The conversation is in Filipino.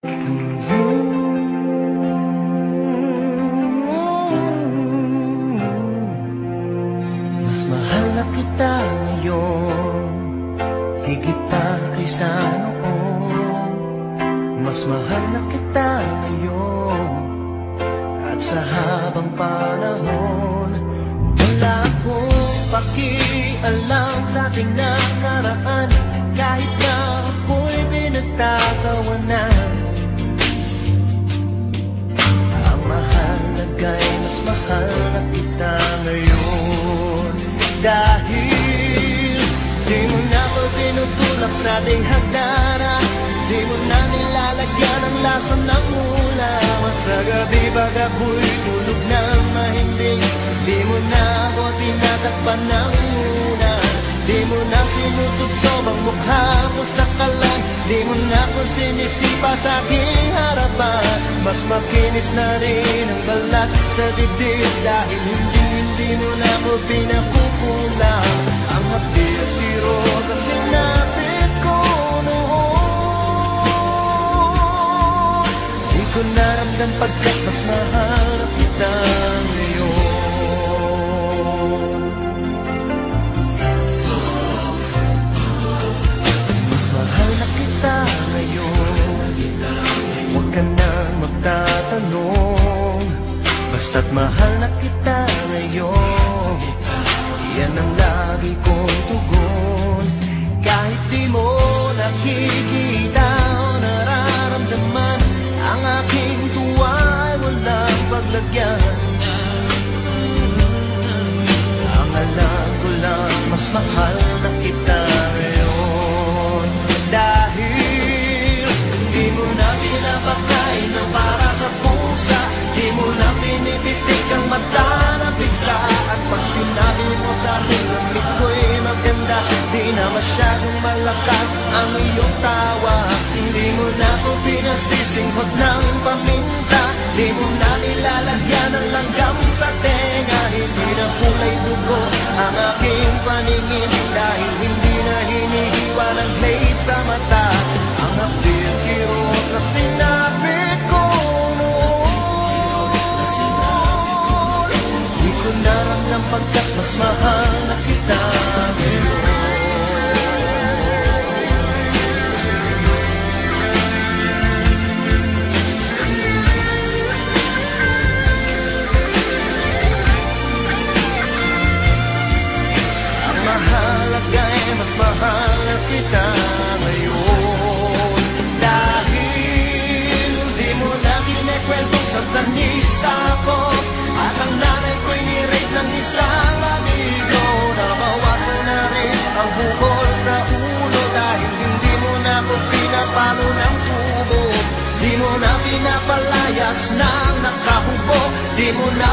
Mas mahal na kita ngayon, higit pa kaysa noon. Mas mahal na kita ngayon, at sa habang panahon. Wala akong pakialam sa ating nakaraan, kahit na ako'y pinagtatawanan. Ang mahalaga'y mas mahal na kita ngayon, dahil di mo na ako tinutulak sa ating hagdanan. Di mo na nilalagyan ang lason ng ulam, at sa gabi pag ako'y tulog na mahimbing, di mo na ako tinatakpan ng unan. Di mo na sinusubsob ang mukha mo sa kalan, di mo na ako sinisipa sa aking harapan. Mas makinis na rin ang balat sa dibdib, dahil hindi mo na ako pinakukulang. Ang hapdi-hapdiro kasi napit ko noon, di ko naramdam pagkat mas mahal na kita ngayon. Mas mahal na kita ngayon, huwag ka nang magtatanong, basta't mahal na kita ngayon. Yan ang lagi kong tugon, kahit di mo nakikita o nararamdaman. Ang aking tuwa ay walang paglagyan. Ang alam ko lang, mas mahal na kita ngayon, dahil di mo na pinapakain ng para sa pusa, di mo na pinipitik ang mata ng pigsa. At pag sinabi mo sa akin gamit ko'y maganda, di na masyadong malakas ang iyong tawa. Hindi mo na ako pinasisinghot ng paminta, di mo na nilalagyan ng langgam sa tenga. Hindi na kulay dugo ang aking paningin, dahil hindi na hinihiwa ng blade sa mata. Ang hapdi-hapdiro na sinapit ko noon, di ko naramdam pagkat mas mahal na kita ngayon. Mas mahal na kita ngayon, dahil di mo na kinikwentong satanista ako, at ang nanay ko'y ni-rape ng isang amigo. Nabawasan na rin ang bukol sa ulo, dahil hindi mo na ako pinapalo ng tubo. Di mo na pinapalayas ng nakahubo, di mo na